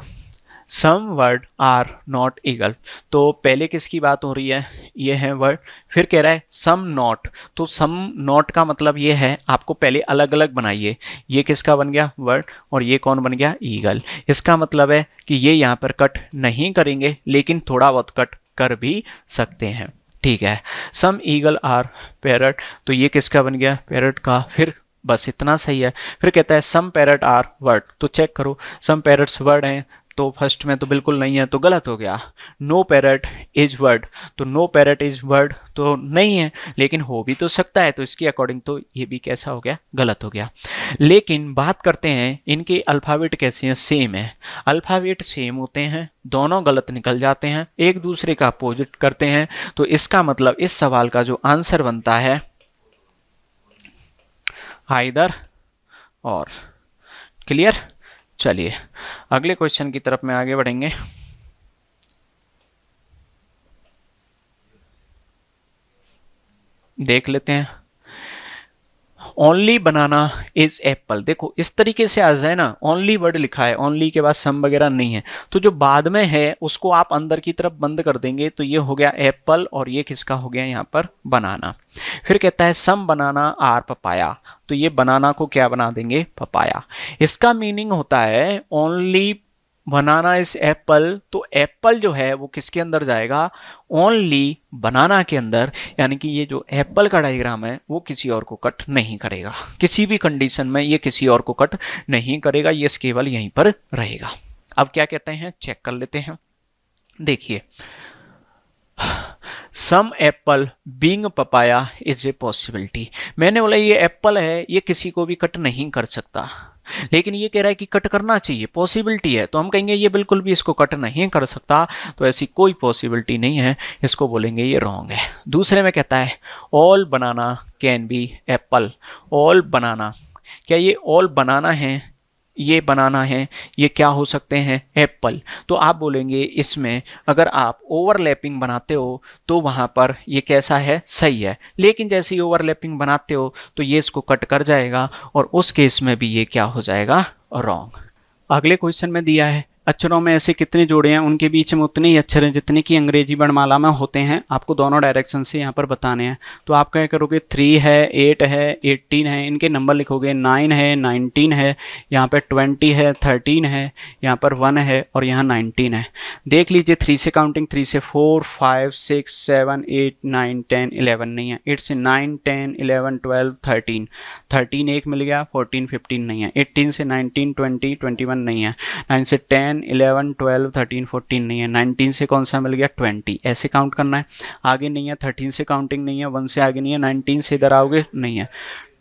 Speaker 1: some word are not eagle, तो पहले किसकी बात हो रही है, ये है वर्ड, फिर कह रहा है सम नॉट, तो सम नॉट का मतलब ये है, आपको पहले अलग अलग बनाइए, ये किसका बन गया वर्ड और ये कौन बन गया, ईगल। इसका मतलब है कि ये यहाँ पर कट नहीं करेंगे लेकिन थोड़ा बहुत कट कर भी सकते हैं। ठीक है, सम ईगल आर पैरट, तो ये किसका बन गया, पैरट का, फिर बस इतना सही है। फिर कहता है सम पैरट आर वर्ड, तो चेक करो सम पैरट्स वर्ड हैं, तो फर्स्ट में तो बिल्कुल नहीं है तो गलत हो गया। नो पैरट इज वर्ड, तो नो पैरट इज वर्ड तो नहीं है, लेकिन हो भी तो सकता है, तो इसके अकॉर्डिंग तो ये भी कैसा हो गया, गलत हो गया। लेकिन बात करते हैं इनके अल्फ़ाबेट कैसे हैं, सेम है, अल्फ़ाबेट सेम होते हैं, दोनों गलत निकल जाते हैं, एक दूसरे का अपोजिट करते हैं, तो इसका मतलब इस सवाल का जो आंसर बनता है आइदर और। क्लियर। चलिए अगले क्वेश्चन की तरफ में आगे बढ़ेंगे। देख लेते हैं। ओनली बनाना इज एप्पल, देखो इस तरीके से आ जाए ना, ओनली वर्ड लिखा है, ओनली के बाद सम वगैरह नहीं है, तो जो बाद में है उसको आप अंदर की तरफ बंद कर देंगे, तो ये हो गया एप्पल और ये किसका हो गया यहाँ पर बनाना। फिर कहता है सम बनाना आर पपाया, तो ये बनाना को क्या बना देंगे पपाया। इसका मीनिंग होता है ओनली बनाना इज एप्पल, तो एप्पल जो है वो किसके अंदर जाएगा, ओनली बनाना के अंदर, यानी कि ये जो एप्पल का डायग्राम है वो किसी और को कट नहीं करेगा, किसी भी कंडीशन में ये किसी और को कट नहीं करेगा, ये केवल यहीं पर रहेगा। अब क्या कहते हैं चेक कर लेते हैं। देखिए some apple being papaya is a possibility, मैंने बोला ये एप्पल है ये किसी को भी कट नहीं कर सकता, लेकिन ये कह रहा है कि कट करना चाहिए, पॉसिबिलिटी है, तो हम कहेंगे ये बिल्कुल भी इसको कट नहीं कर सकता, तो ऐसी कोई पॉसिबिलिटी नहीं है, इसको बोलेंगे ये रॉन्ग है। दूसरे में कहता है all banana can be apple, all banana, क्या ये ऑल बनाना है, ये बनाना है, ये क्या हो सकते हैं एप्पल, तो आप बोलेंगे इसमें अगर आप ओवरलैपिंग बनाते हो तो वहाँ पर ये कैसा है सही है, लेकिन जैसे ही ओवरलैपिंग बनाते हो तो ये इसको कट कर जाएगा और उस केस में भी ये क्या हो जाएगा रॉन्ग। अगले क्वेश्चन में दिया है अक्षरों में ऐसे कितने जोड़े हैं उनके बीच में उतने ही अक्षर हैं जितने की अंग्रेजी वर्णमाला में होते हैं, आपको दोनों डायरेक्शन से यहाँ पर बताने हैं। तो आप क्या करोगे 3 है 8 है 18 है, इनके नंबर लिखोगे, 9 है 19 है, यहाँ पर 20 है 13 है, यहाँ पर 1 है और यहाँ 19 है। देख लीजिए 3 से काउंटिंग 3 से 4 5 6 7 8 9 10 11 नहीं है, 8 से 9 10 11 12 13, 13 एक मिल गया, 14 15 नहीं है, 18 से 19 20 21 नहीं है, 9 से 10 11 12 13 14 नहीं है, 19 से कौन सा मिल गया 20, ऐसे काउंट करना है। आगे नहीं है, 13 से काउंटिंग नहीं है, 1 से आगे नहीं है, 19 से इधर आओगे नहीं है,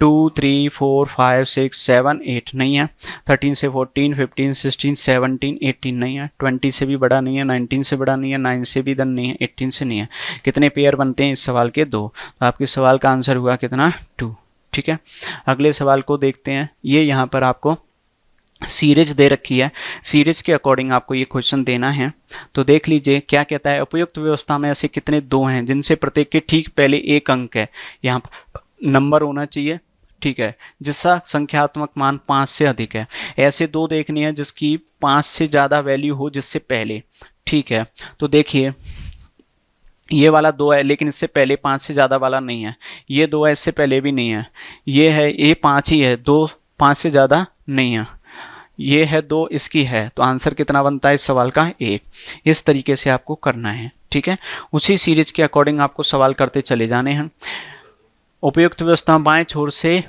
Speaker 1: 2 3 4 5 6 7 8 नहीं है, 13 से 14 15 16 17 18 नहीं है, 20 से भी बड़ा नहीं है, 19 से बड़ा नहीं है, 9 से भी इधर नहीं है, 18 से नहीं है। कितने पेयर बनते हैं इस सवाल के 2, तो आपके सवाल का आंसर हुआ कितना 2। ठीक है, अगले सवाल को देखते हैं। ये यहाँ पर आपको सीरीज दे रखी है, सीरीज के अकॉर्डिंग आपको ये क्वेश्चन देना है, तो देख लीजिए क्या कहता है। उपयुक्त व्यवस्था में ऐसे कितने 2 हैं जिनसे प्रत्येक के ठीक पहले एक अंक है, यहाँ पर नंबर होना चाहिए, ठीक है, जिसका संख्यात्मक मान 5 से अधिक है। ऐसे 2 देखनी है जिसकी 5 से ज़्यादा वैल्यू हो जिससे पहले, ठीक है। तो देखिए ये वाला 2 है लेकिन इससे पहले 5 से ज़्यादा वाला नहीं है, ये 2 है इससे पहले भी नहीं है, ये है ये 5 ही है, 2 5 से ज़्यादा नहीं है, ये है 2 इसकी है, तो आंसर कितना बनता है इस सवाल का 1। इस तरीके से आपको करना है, ठीक है। उसी सीरीज के अकॉर्डिंग आपको सवाल करते चले जाने हैं। उपयुक्त व्यवस्था बाएं छोर से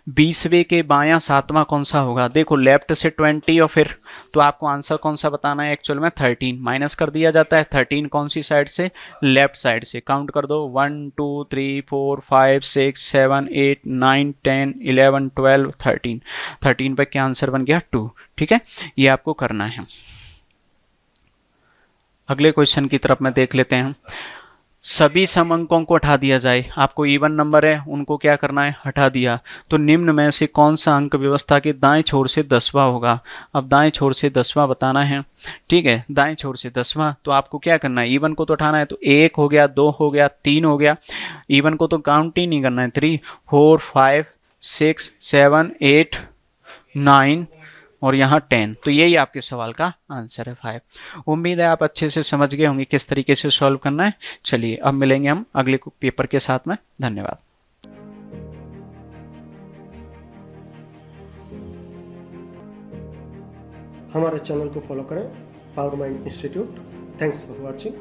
Speaker 1: 20वें के बायां 7वां कौन सा होगा, देखो लेफ्ट से 20 और फिर तो आपको आंसर कौन सा बताना है, एक्चुअल में 13 माइनस कर दिया जाता है, 13 कौन सी साइड से, लेफ्ट साइड से। काउंट कर दो 1 2 3 4 5 6 7 8 9 10 11 12 13, 13 पे क्या आंसर बन गया 2। ठीक है, ये आपको करना है। अगले क्वेश्चन की तरफ में देख लेते हैं। सभी सम अंकों को हटा दिया जाए, आपको इवन नंबर है उनको क्या करना है हटा दिया, तो निम्न में से कौन सा अंक व्यवस्था के दाएं छोर से 10वां होगा। अब दाएं छोर से 10वां बताना है, ठीक है, दाएं छोर से 10वां, तो आपको क्या करना है, इवन को तो उठाना है, तो 1 हो गया 2 हो गया 3 हो गया, इवन को तो काउंट ही नहीं करना है, 3 4 5 6 7 8 9 और यहाँ 10, तो यही आपके सवाल का आंसर है 5। उम्मीद है आप अच्छे से समझ गए होंगे किस तरीके से सॉल्व करना है। चलिए अब मिलेंगे हम अगले पेपर के साथ में, धन्यवाद।
Speaker 2: हमारे चैनल को फॉलो करें, power mind institute. Thanks for watching.